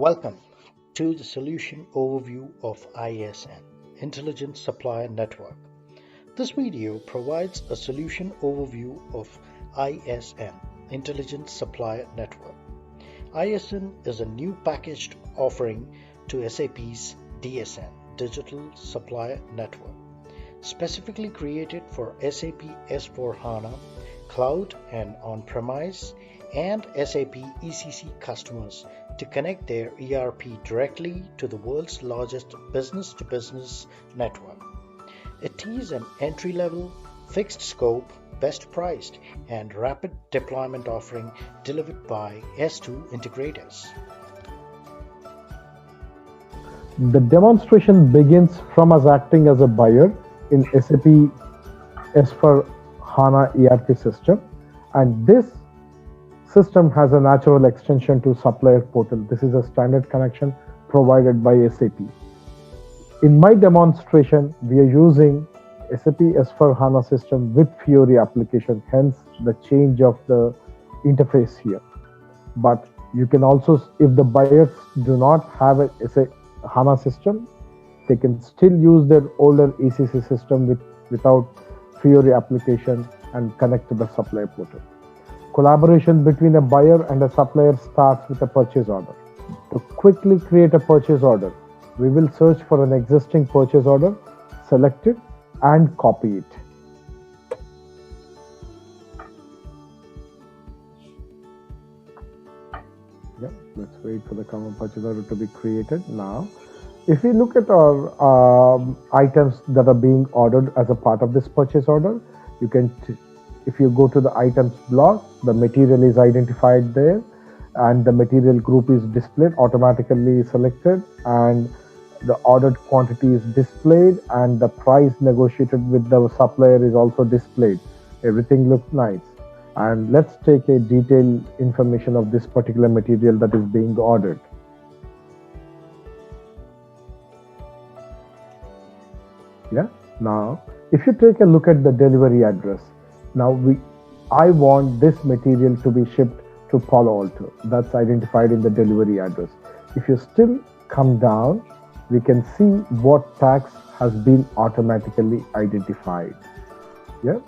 Welcome to the solution overview of ISN, Intelligent Supplier Network. This video provides a solution overview of ISN, Intelligent Supplier Network. ISN is a new packaged offering to SAP's DSN, Digital Supplier Network, specifically created for SAP S/4HANA, Cloud and On-premise, and SAP ECC customers to connect their ERP directly to the world's largest business-to-business network. It is an entry-level, fixed scope, best priced, and rapid deployment offering delivered by S2 integrators. The demonstration begins from us acting as a buyer in SAP S/4HANA ERP system, and this system has a natural extension to supplier portal. This is a standard connection provided by SAP. In my demonstration, we are using SAP S/4HANA system with Fiori application, hence the change of the interface here. But you can also, if the buyers do not have a SAP HANA system, they can still use their older ECC system without Fiori application and connect to the supplier portal. Collaboration between a buyer and a supplier starts with a purchase order. To quickly create a purchase order, we will search for an existing purchase order, select it, and copy it. Let's wait for the common purchase order to be created. Now, if we look at our items that are being ordered as a part of this purchase order, you can if you go to the items block, the material is identified there and the material group is displayed, automatically selected, and the ordered quantity is displayed and the price negotiated with the supplier is also displayed. Everything looks nice. And let's take a detailed information of this particular material that is being ordered. Now, if you take a look at the delivery address, now I want this material to be shipped to Palo Alto. That's identified in the delivery address. If you still come down, we can see what tax has been automatically identified. The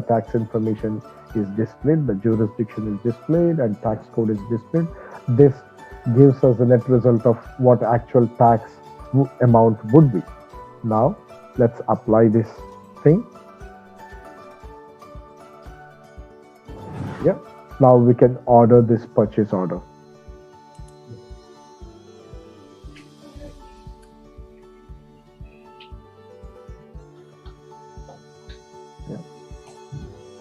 tax information is displayed, the jurisdiction is displayed, and tax code is displayed. This gives us the net result of what actual tax amount would be. Now, let's apply this thing. Now we can order this purchase order.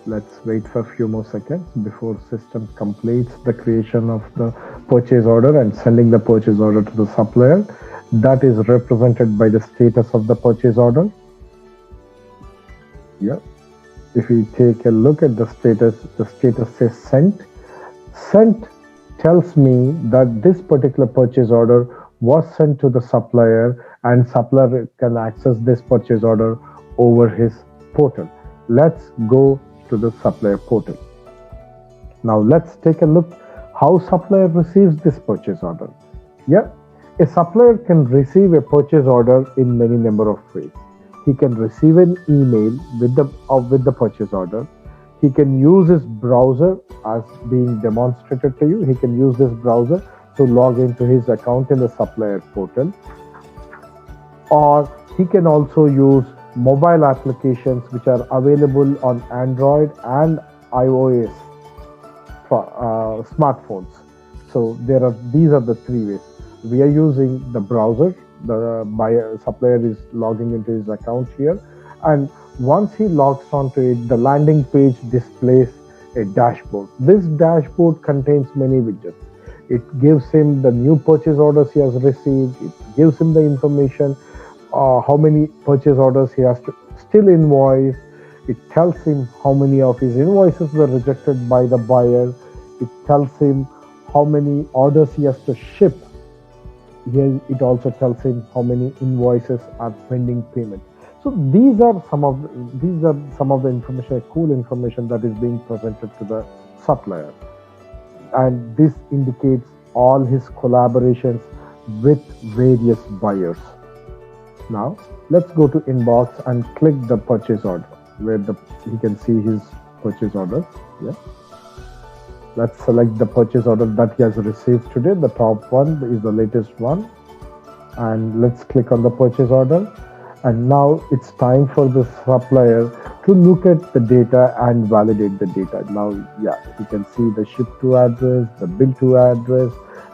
Let's wait for a few more seconds before system completes the creation of the purchase order and sending the purchase order to the supplier. That is represented by the status of the purchase order. If we take a look at the status says sent. Sent tells me that this particular purchase order was sent to the supplier and supplier can access this purchase order over his portal. Let's go to the supplier portal. Now let's take a look how supplier receives this purchase order. A supplier can receive a purchase order in many number of ways. He can receive an email with the purchase order. He can use his browser as being demonstrated to you. He can use this browser to log into his account in the supplier portal. Or he can also use mobile applications which are available on Android and iOS smartphones. So these are the three ways. We are using the browser. The supplier is logging into his account here, and once he logs onto it, the landing page displays a dashboard. This dashboard contains many widgets. It gives him the new purchase orders he has received. It gives him the information, how many purchase orders he has to still invoice. It tells him how many of his invoices were rejected by the buyer. It tells him how many orders he has to ship. Here it also tells him how many invoices are pending payment. So these are some of the information, cool information that is being presented to the supplier, and this indicates all his collaborations with various buyers. Now let's go to inbox and click the purchase order where he can see his purchase order. Yeah. Let's select the purchase order that he has received today. The top one is the latest one. And let's click on the purchase order. And now it's time for the supplier to look at the data and validate the data. Now, yeah, you can see the ship to address, the bill to address,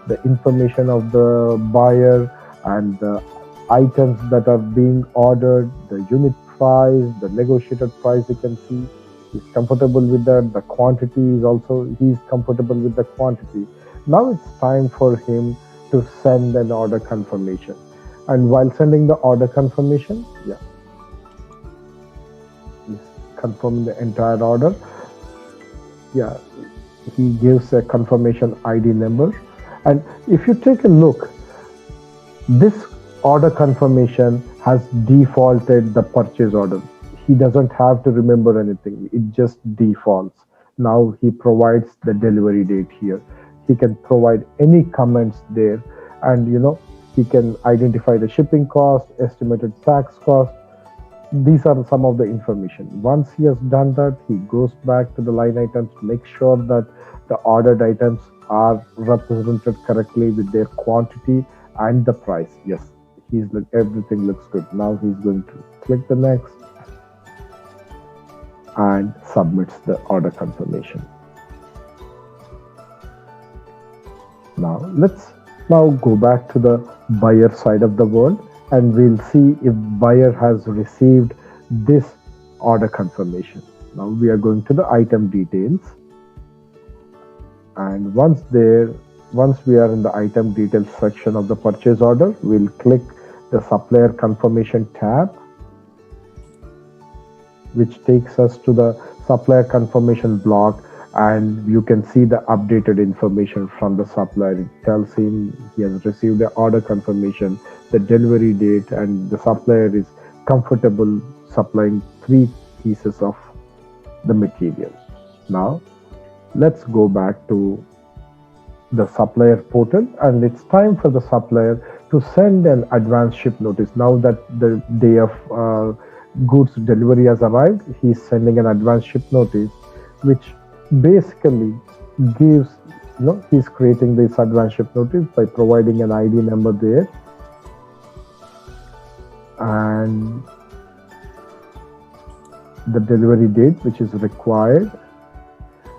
the information of the buyer, and the items that are being ordered, the unit price, the negotiated price. You can see he's comfortable with that. The quantity is also, he's comfortable with the quantity. Now it's time for him to send an order confirmation. And while sending the order confirmation, yeah, he's confirming the entire order. Yeah, he gives a confirmation ID number. And if you take a look, this order confirmation has defaulted the purchase order. He doesn't have to remember anything. It just defaults. Now he provides the delivery date here. He can provide any comments there, and he can identify the shipping cost, estimated tax cost. These are some of the information. Once he has done that, he goes back to the line items, make sure that the ordered items are represented correctly with their quantity and the price. Yes, everything looks good. Now he's going to click the next and submits the order confirmation. Now let's go back to the buyer side of the world, and we'll see if buyer has received this order confirmation. Now we are going to the item details, and once we are in the item details section of the purchase order, we'll click the supplier confirmation tab, which takes us to the supplier confirmation block, and you can see the updated information from the supplier. It tells him he has received the order confirmation, the delivery date, and the supplier is comfortable supplying 3 pieces of the material. Now let's go back to the supplier portal, and it's time for the supplier to send an advance ship notice. Now that the day of goods delivery has arrived, he's sending an advance ship notice, which basically gives, he's creating this advance ship notice by providing an ID number there, and the delivery date which is required.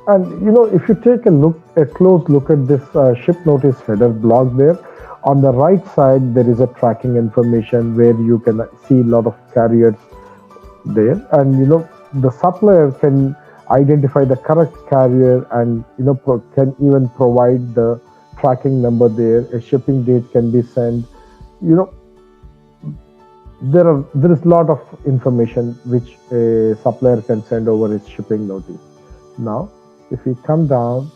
And if you take a close look at this ship notice header block there, on the right side there is a tracking information where you can see a lot of carriers there, and the supplier can identify the correct carrier and can even provide the tracking number there. A shipping date can be sent. There is a lot of information which a supplier can send over his shipping notice. Now if we come down,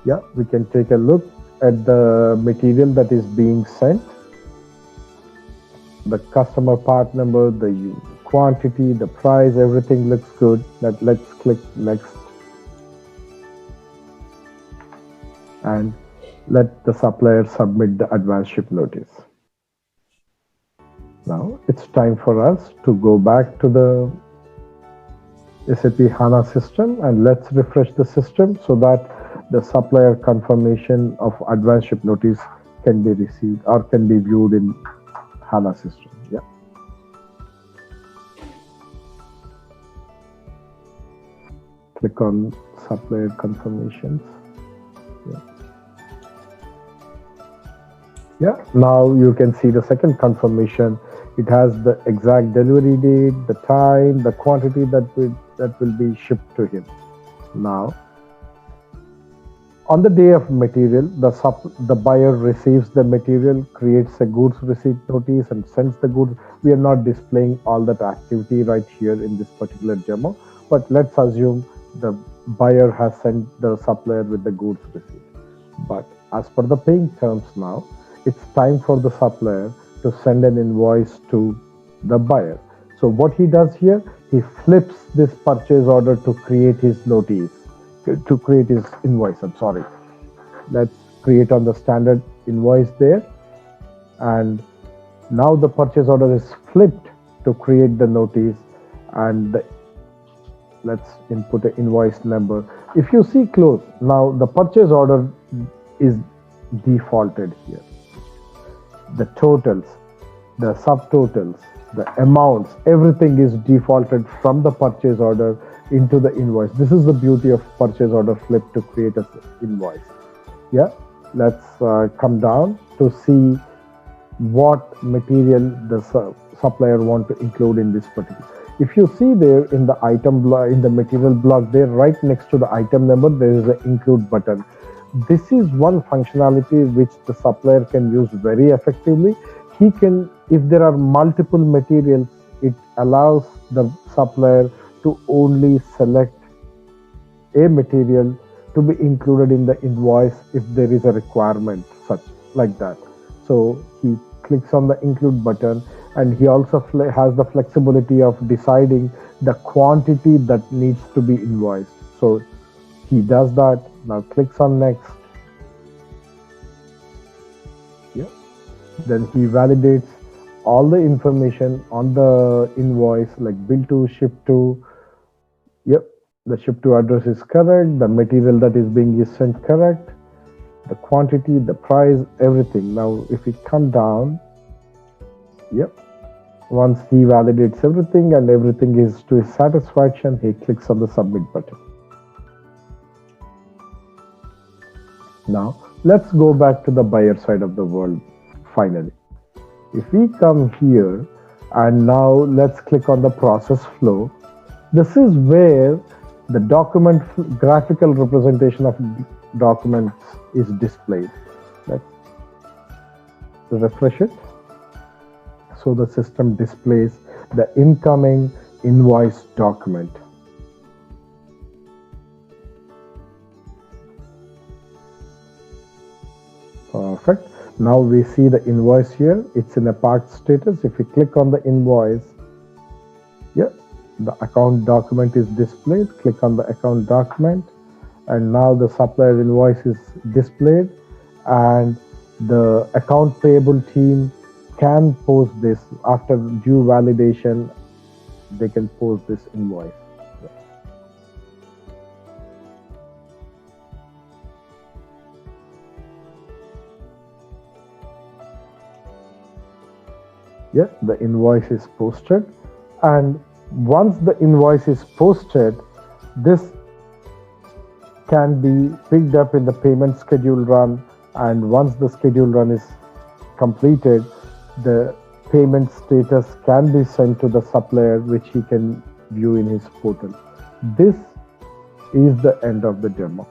yeah, we can take a look at the material that is being sent, the customer part number, the quantity, the price, everything looks good. Let's click next and let the supplier submit the advance ship notice. Now it's time for us to go back to the SAP HANA system, and let's refresh the system so that the supplier confirmation of advance ship notice can be received or can be viewed in HANA system. Yeah. Click on supplier confirmations. Yeah. Now you can see the second confirmation. It has the exact delivery date, the time, the quantity that will be shipped to him. Now, on the day of material, the buyer receives the material, creates a goods receipt notice, and sends the goods. We are not displaying all that activity right here in this particular demo, but let's assume the buyer has sent the supplier with the goods receipt. But as per the paying terms now, it's time for the supplier to send an invoice to the buyer. So what he does here, he flips this purchase order to create his notice, to create his invoice. I'm sorry. Let's create on the standard invoice there, and now the purchase order is flipped to create the notice, and let's input an invoice number. If you see close, now the purchase order is defaulted here. The totals, the subtotals, the amounts, everything is defaulted from the purchase order into the invoice. This is the beauty of purchase order flip to create an invoice. Yeah, let's come down to see what material the supplier want to include in this particular. If you see there in the item block, in the material block there, right next to the item number, there is an include button. This is one functionality which the supplier can use very effectively. He can, if there are multiple materials, it allows the supplier to only select a material to be included in the invoice if there is a requirement such like that. So he clicks on the include button, and he also has the flexibility of deciding the quantity that needs to be invoiced. So he does that. Now clicks on next. Yeah. Then he validates all the information on the invoice, like bill to, ship to. Yep, the ship to address is correct. The material that is being sent correct. The quantity, the price, everything. Now if we come down, yep, once he validates everything and everything is to his satisfaction, he clicks on the submit button. Now let's go back to the buyer side of the world. Finally, if we come here and now let's click on the process flow, this is where the document graphical representation of documents is displayed. Let's refresh it. So the system displays the incoming invoice document. Perfect. Now we see the invoice here. It's in a packed status. If we click on the invoice, yeah, the account document is displayed. Click on the account document, and now the supplier invoice is displayed, and the account payable team can post this after due validation. They can post this invoice. Yeah, the invoice is posted, and once the invoice is posted, this can be picked up in the payment schedule run, and once the schedule run is completed, the payment status can be sent to the supplier, which he can view in his portal. This is the end of the demo.